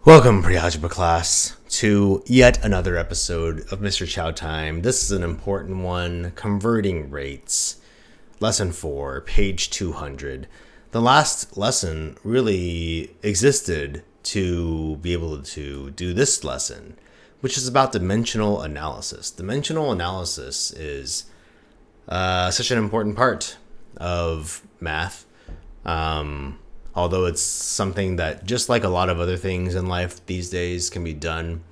Welcome, pre-algebra class, to yet another episode of Mr. Chow Time. This is an important one, converting rates. Lesson 4, page 200. The last lesson really existed to be able to do this lesson, which is about dimensional analysis. Dimensional analysis is such an important part of math. Although it's something that, just like a lot of other things in life these days, can be done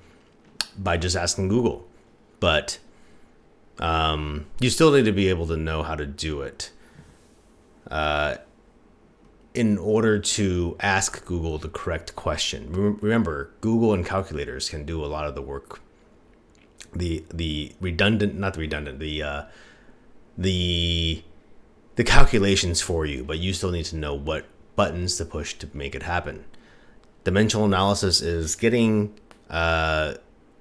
by just asking Google. But you still need to be able to know how to do it in order to ask Google the correct question. Remember, Google and calculators can do a lot of the work. The calculations for you, but you still need to know what buttons to push to make it happen. Dimensional analysis is getting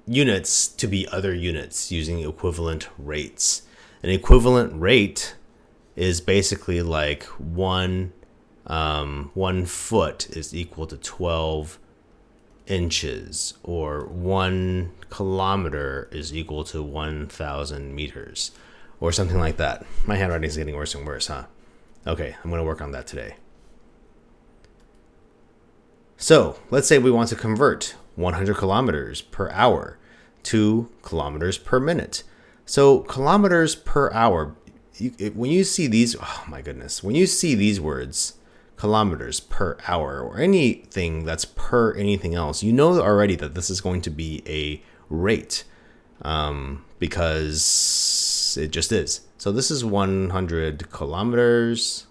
units to be other units using equivalent rates. An equivalent rate is basically like one foot is equal to 12 inches, or 1 kilometer is equal to 1,000 meters, or something like that. My handwriting is getting worse and worse, huh? Okay, I'm going to work on that today. So let's say we want to convert 100 kilometers per hour to kilometers per minute. So kilometers per hour, when you see these, oh my goodness, when you see these words, kilometers per hour, or anything that's per anything else, you know already that this is going to be a rate, because it just is. So this is 100 kilometers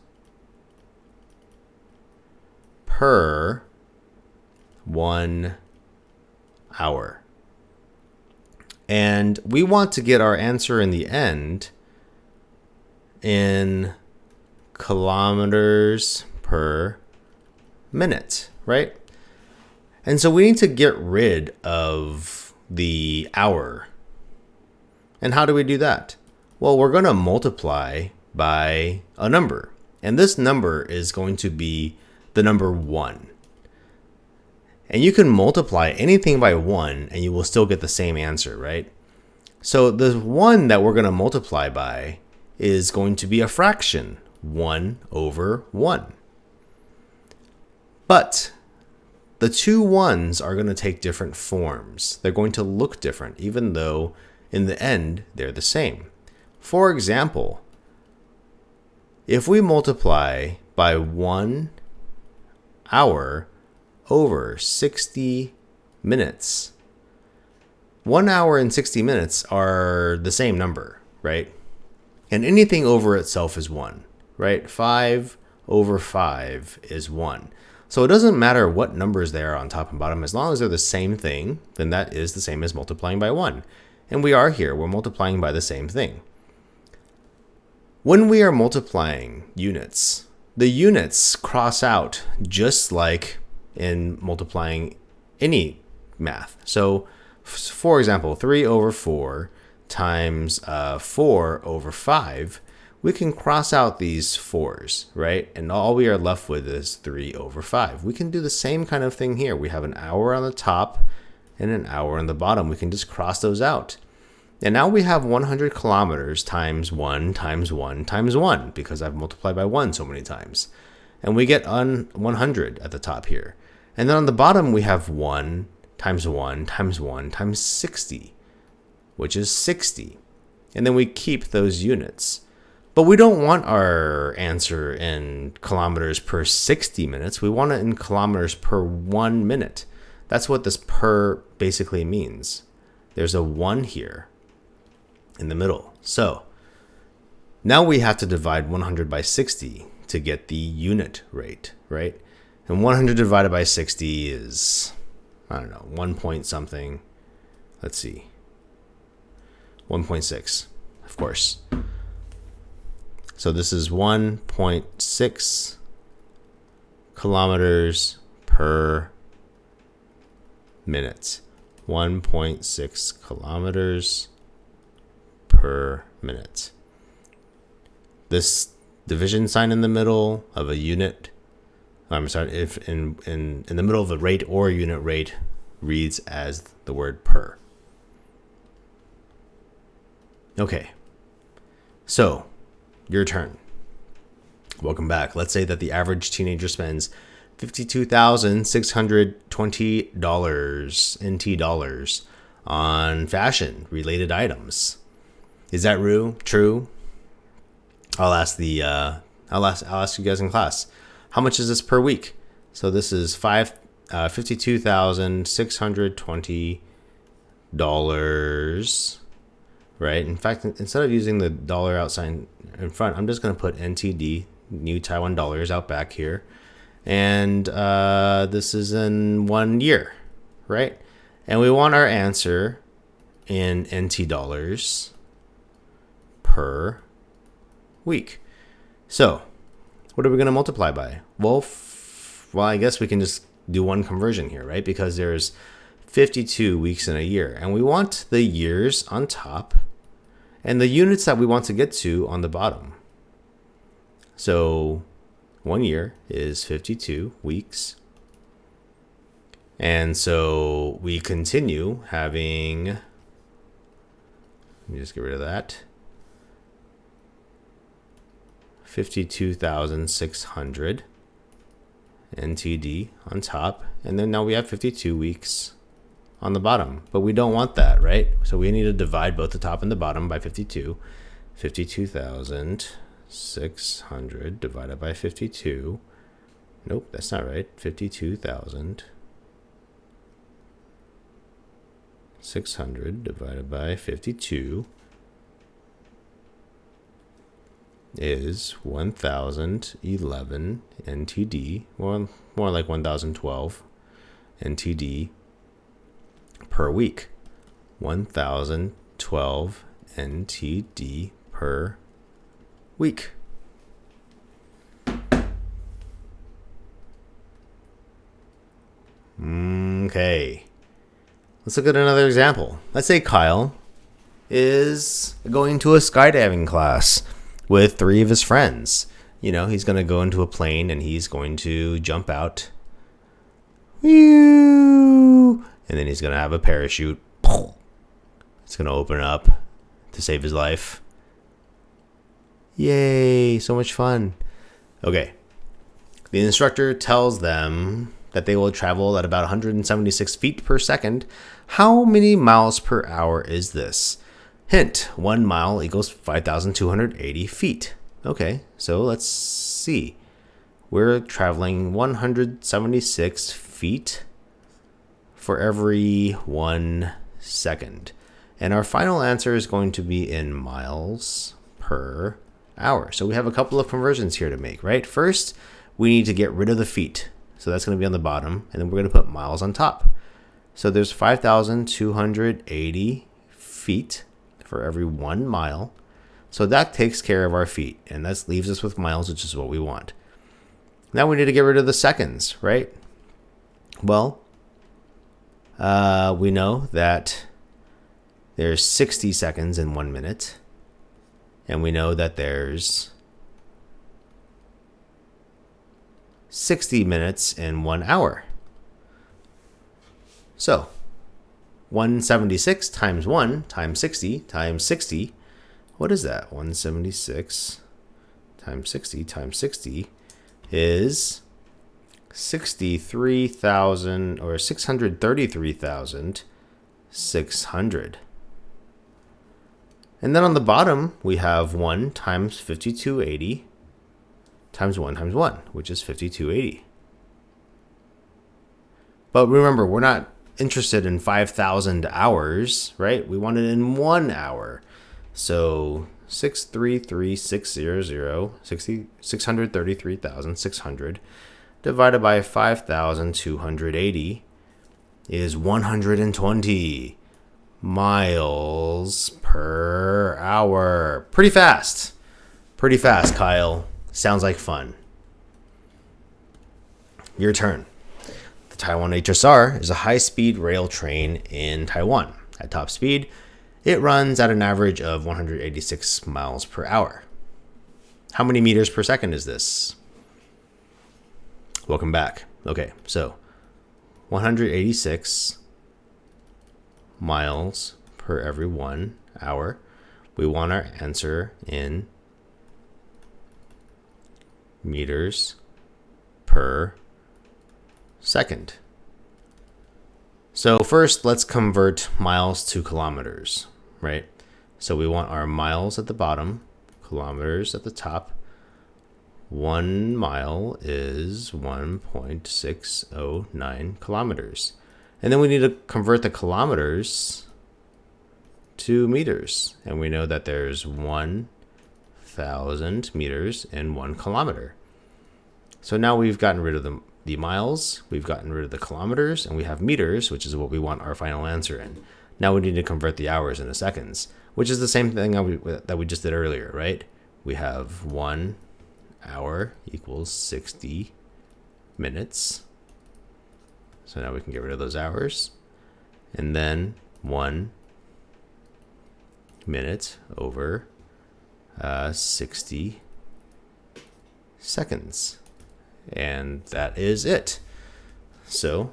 per 1 hour. And we want to get our answer in the end in kilometers per minute, right? And so we need to get rid of the hour. And how do we do that? Well, we're going to multiply by a number. And this number is going to be the number 1. And you can multiply anything by 1 and you will still get the same answer, right? So the 1 that we're going to multiply by is going to be a fraction, 1 over 1. But the two 1s are going to take different forms. They're going to look different, even though in the end they're the same. For example, if we multiply by 1 hour over 60 minutes, 1 hour and 60 minutes are the same number, right? And anything over itself is 1, right? 5 over 5 is 1. So it doesn't matter what numbers they are on top and bottom, as long as they're the same thing, then that is the same as multiplying by 1. And we are here, we're multiplying by the same thing. When we are multiplying units, the units cross out just like in multiplying any math. So for example, 3 over 4 times 4 over 5, we can cross out these 4's, right? And all we are left with is 3 over 5. We can do the same kind of thing here. We have an hour on the top and an hour on the bottom. We can just cross those out. And now we have 100 kilometers times 1 times 1 times 1, because I've multiplied by 1 so many times. And we get 100 at the top here. And then on the bottom, we have 1 times 1 times 1 times 60, which is 60. And then we keep those units. But we don't want our answer in kilometers per 60 minutes. We want it in kilometers per 1 minute. That's what this per basically means. There's a 1 here in the middle. So now we have to divide 100 by 60 to get the unit rate, right? And 100 divided by 60 is, I don't know, 1 point something. Let's see. 1.6, of course. So this is 1.6 kilometers per minute. 1.6 kilometers per minute. This division sign in the middle of a unit, I'm sorry, if in the middle of a rate or a unit rate, reads as the word per. Okay, so your turn. Welcome back. Let's say that the average teenager spends $52,620 NT dollars on fashion related items. Is that true? I'll ask you guys in class. How much is this per week? So this is $52,620, right? In fact, instead of using the dollar out sign in front, I'm just going to put NTD, New Taiwan dollars, out back here. And this is in 1 year, right? And we want our answer in NT dollars per week. So what are we going to multiply by? Well, I guess we can just do one conversion here, right? Because there's 52 weeks in a year, and we want the years on top and the units that we want to get to on the bottom. So 1 year is 52 weeks. And so we continue having, let me just get rid of that, 52,600 NTD on top. And then now we have 52 weeks on the bottom, but we don't want that, right? So we need to divide both the top and the bottom by 52. 52,600 divided by 52. Nope, that's not right. 52,600 divided by 52 is 1,011 NTD, or more like 1,012 NTD per week. 1,012 NTD per week. Okay. Let's look at another example. Let's say Kyle is going to a skydiving class with 3 of his friends. You know, he's going to go into a plane and he's going to jump out. And then he's going to have a parachute. It's going to open up to save his life. Yay, so much fun. Okay. The instructor tells them that they will travel at about 176 feet per second. How many miles per hour is this? Hint, 1 mile equals 5,280 feet. Okay, so let's see. We're traveling 176 feet for every 1 second. And our final answer is going to be in miles per hour. So we have a couple of conversions here to make, right? First, we need to get rid of the feet. So that's going to be on the bottom, and then we're going to put miles on top. So there's 5,280 feet for every 1 mile. So that takes care of our feet, and that leaves us with miles, which is what we want. Now we need to get rid of the seconds, right? Well, we know that there's 60 seconds in 1 minute, and we know that there's 60 minutes in 1 hour. So 176 times 1 times 60 times 60. What is that? 176 times 60 times 60 is 63,000 or 633,600. And then on the bottom, we have 1 times 5280 times 1 times 1, which is 5280. But remember, we're not interested in 5,000 hours, right? We want it in 1 hour. So 633,600 divided by 5,280 is 120 miles per hour. Pretty fast, Kyle. Sounds like fun. Your turn. The Taiwan HSR is a high-speed rail train in Taiwan. At top speed, it runs at an average of 186 miles per hour. How many meters per second is this? Welcome back. Okay, so 186 miles per every 1 hour. We want our answer in meters per second. So first, let's convert miles to kilometers, right? So we want our miles at the bottom, kilometers at the top. 1 mile is 1.609 kilometers. And then we need to convert the kilometers to meters. And we know that there's 1,000 meters in 1 kilometer. So now we've gotten rid of the miles, we've gotten rid of the kilometers, and we have meters, which is what we want our final answer in. Now we need to convert the hours into seconds, which is the same thing that we just did earlier, right? We have 1 hour equals 60 minutes. So now we can get rid of those hours. And then 1 minute over 60 seconds. And that is it. So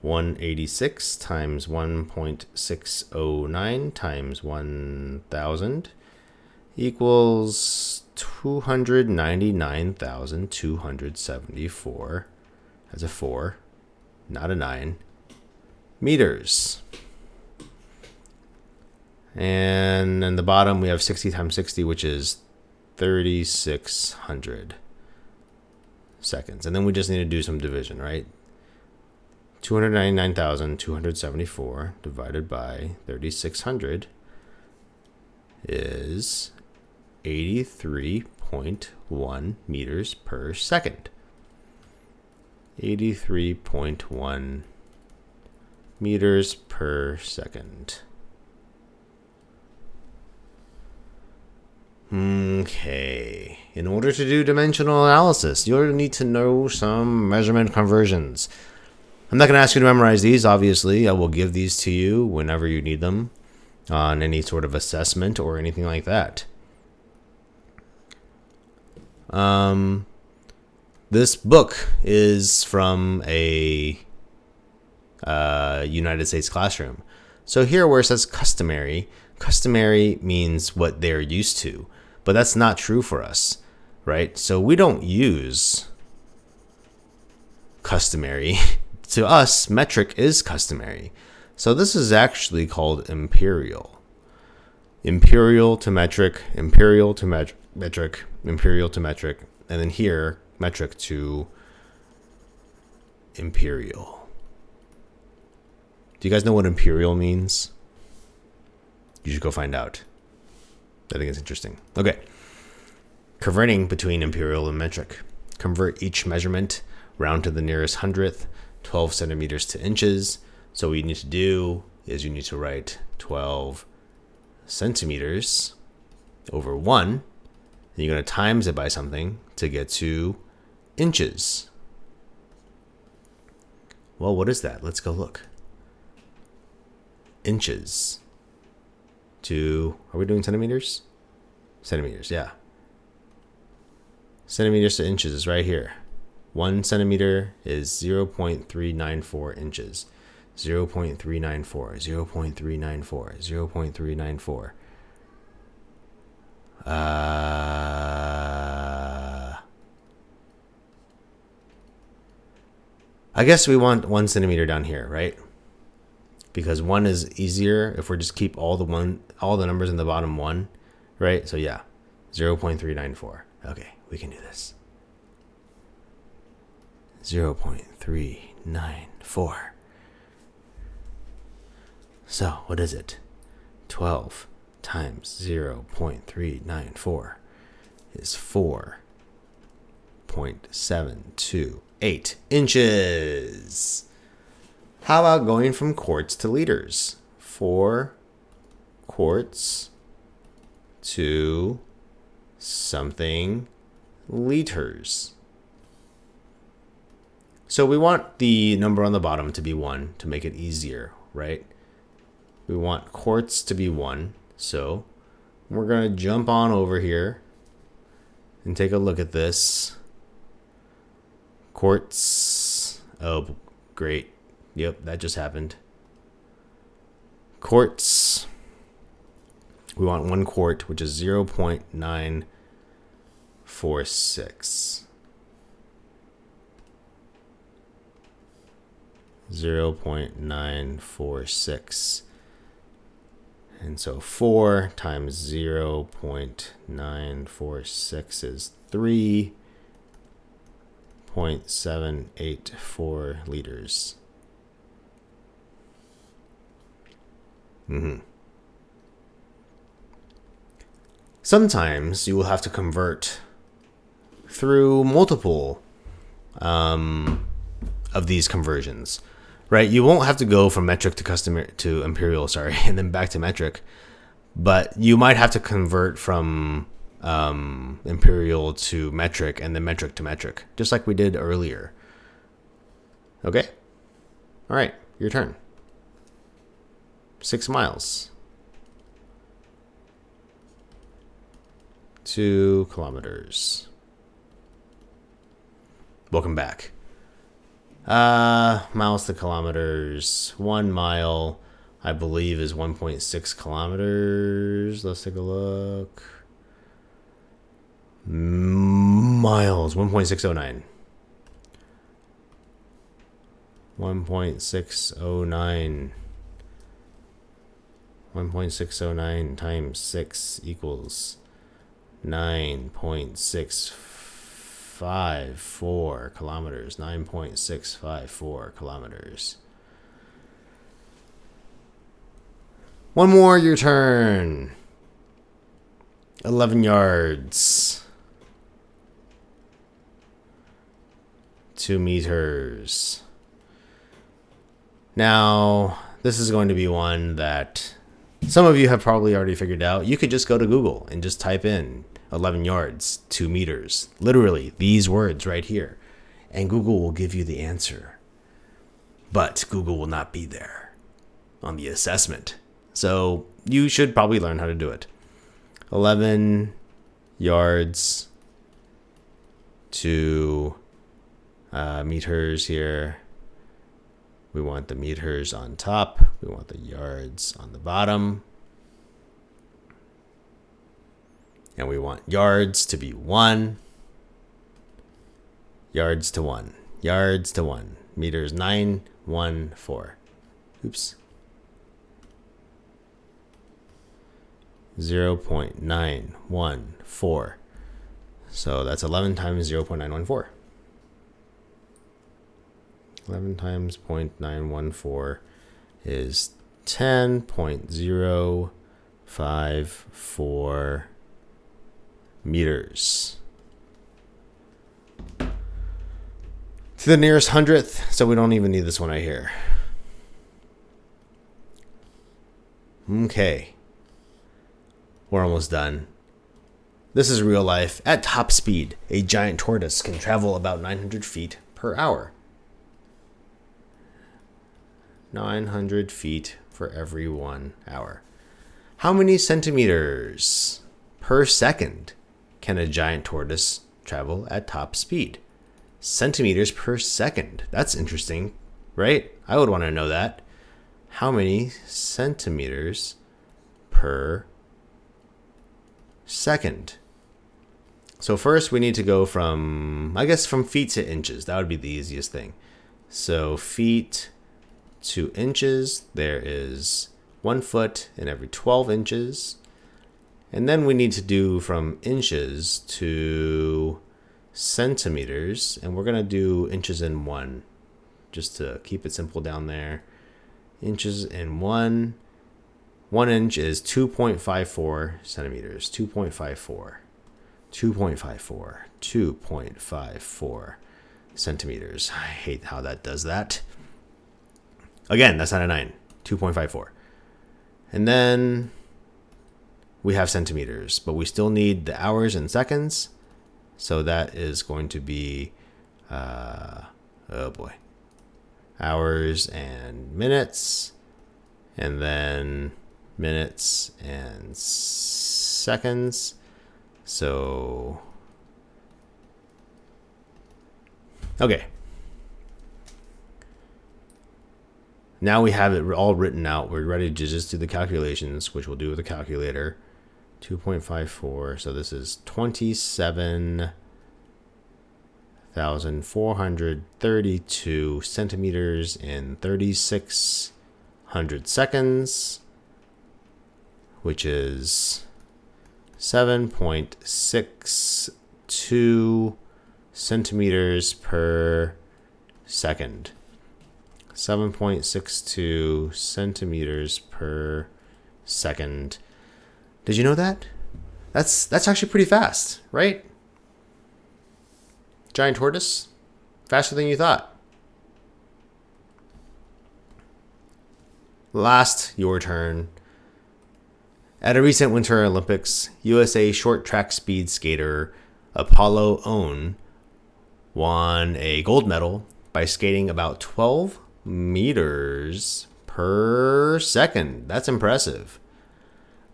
186 times 1.609 times 1,000 equals 299,274. That's a 4, not a 9, meters. And in the bottom, we have 60 times 60, which is 3,600 seconds. And then we just need to do some division, right? 299,274 divided by 3,600 is 83.1 meters per second. 83.1 meters per second. Okay, in order to do dimensional analysis, you'll need to know some measurement conversions. I'm not going to ask you to memorize these, obviously. I will give these to you whenever you need them on any sort of assessment or anything like that. This book is from a United States classroom. So here where it says customary, customary means what they're used to. But that's not true for us, right? So we don't use customary. To us, metric is customary. So this is actually called imperial. Imperial to metric, imperial to metric, imperial to metric, and then here, metric to imperial. Do you guys know what imperial means? You should go find out. I think it's interesting. Okay. Converting between imperial and metric. Convert each measurement, round to the nearest hundredth, 12 centimeters to inches. So what you need to do is you need to write 12 centimeters over 1. And you're going to times it by something to get to inches. Well, what is that? Let's go look. Inches. Are we doing centimeters? Centimeters, yeah. Centimeters to inches is right here. 1 centimeter is 0.394 inches. 0.394, 0.394, 0.394. I guess we want 1 centimeter down here, right? Because 1 is easier if we just keep all the numbers in the bottom 1, right? So yeah, 0.394. Okay, we can do this. 0.394. So what is it? 12 times 0.394 is 4.728 inches. How about going from quarts to liters? 4 quarts to something liters. So we want the number on the bottom to be 1 to make it easier, right? We want quarts to be 1. So we're going to jump on over here and take a look at this. Quarts. Oh, great. Yep, that just happened. quarts. We want 1 quart, which is 0.946. 0.946. And so 4 times 0.946 is 3.784 liters. Sometimes you will have to convert through multiple of these conversions, right? You won't have to go from metric to imperial, and then back to metric, but you might have to convert from imperial to metric and then metric to metric, just like we did earlier. Okay? All right, your turn. 6 miles. 2 kilometers. Welcome back. Miles to kilometers. 1 mile, I believe, is 1.6 kilometers. Let's take a look. Miles, 1.609. 1.609. 1.609 times 6 equals 9.654 kilometers. 9.654 kilometers. One more, your turn. 11 yards. 2 meters. Now, this is going to be one that some of you have probably already figured out. You could just go to Google and just type in 11 yards, 2 meters. Literally, these words right here. And Google will give you the answer. But Google will not be there on the assessment. So you should probably learn how to do it. 11 yards, 2 meters here. We want the meters on top. We want the yards on the bottom. And we want yards to be 1. Yards to 1. Yards to 1. Meters 914. Oops. 0.914. So that's 11 times 0.914. 11 times 0.914 is 10.054 meters. To the nearest hundredth, so we don't even need this one right here. Okay. We're almost done. This is real life. At top speed, a giant tortoise can travel about 900 feet per hour. 900 feet for every 1 hour. How many centimeters per second can a giant tortoise travel at top speed? Centimeters per second. That's interesting, right? I would want to know that. How many centimeters per second? So first we need to go from feet to inches. That would be the easiest thing. So feet to inches, there is 1 foot in every 12 inches. And then we need to do from inches to centimeters, and we're going to do inches in 1 just to keep it simple down there. Inches in 1. 1 inch is 2.54 centimeters. 2.54. 2.54. 2.54 centimeters. I hate how that does that. Again, that's not a 9. 2.54. And then we have centimeters, but we still need the hours and seconds. So that is going to be, hours and minutes, and then minutes and seconds. So, okay. Now we have it all written out. We're ready to just do the calculations, which we'll do with a calculator. 2.54. So this is 27,432 centimeters in 3,600 seconds, which is 7.62 centimeters per second. 7.62 centimeters per second. Did you know that? That's actually pretty fast, right? Giant tortoise, faster than you thought. Last, your turn. At a recent Winter Olympics, USA short track speed skater Apollo Owen won a gold medal by skating about 12 meters per second. That's impressive.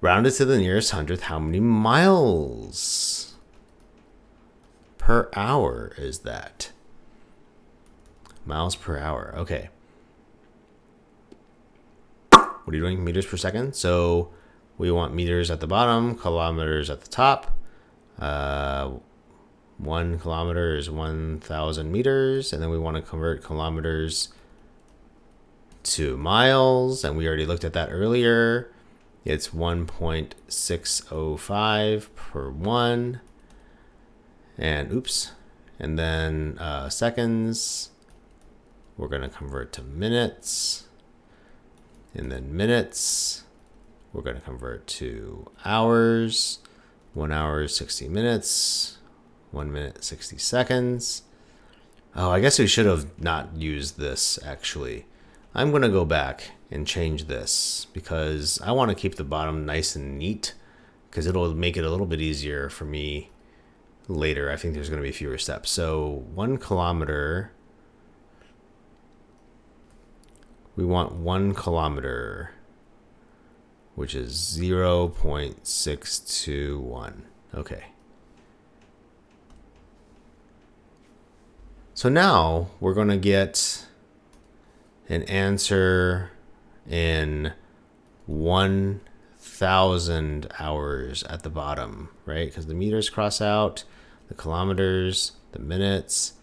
Rounded to the nearest hundredth, how many miles per hour is that? Miles per hour. Okay. What are you doing? Meters per second. So we want meters at the bottom, kilometers at the top. 1 kilometer is 1,000 meters. And then we want to convert kilometers to miles. And we already looked at that earlier. It's 1.605 per 1. And oops. And then seconds, we're going to convert to minutes. And then minutes, we're going to convert to hours. 1 hour is 60 minutes. 1 minute, 60 seconds. Oh, I guess we should have not used this, actually. I'm going to go back and change this because I want to keep the bottom nice and neat because it'll make it a little bit easier for me later. I think there's going to be fewer steps. So 1 kilometer, we want 1 kilometer, which is 0.621. Okay. So now we're going to get an answer in 1,000 hours at the bottom, right? Because the meters cross out, the kilometers, the minutes,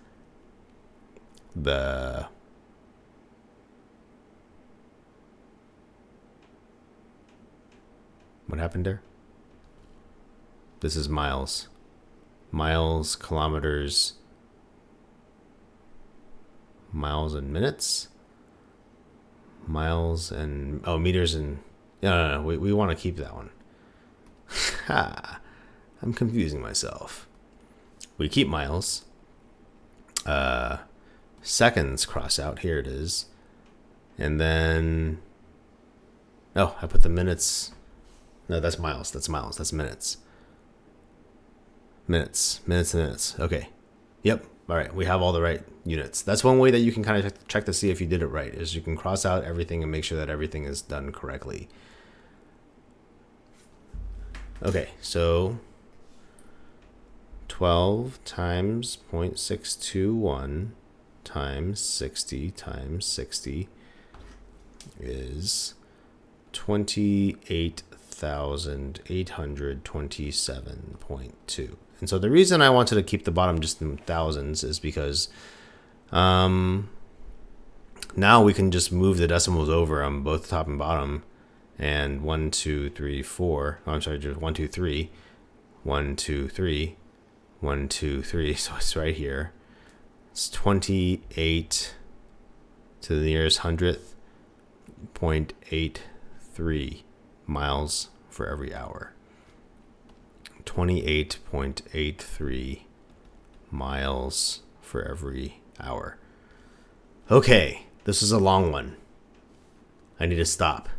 the what happened there? This is miles. Miles, kilometers, miles and minutes. Miles and meters and no. We want to keep that one. I'm confusing myself. We keep miles. Seconds cross out. Here it is. And then I put the minutes. No, that's miles. That's minutes. Minutes. Okay. Yep. All right. We have all the right units. That's one way that you can kind of check to see if you did it right, is you can cross out everything and make sure that everything is done correctly. Okay. So 12 times 0.621 times 60 times 60 is 28,827.2. And so the reason I wanted to keep the bottom just in thousands is because now we can just move the decimals over on both top and bottom. And 1, 2, 3, 4. Oh, I'm sorry, just 1, 2, 3. 1, 2, 3. 1, 2, 3. So it's right here. It's 28 to the nearest hundredth, 0.83 miles for every hour. 28.83 miles for every hour. Okay, this is a long one. I need to stop.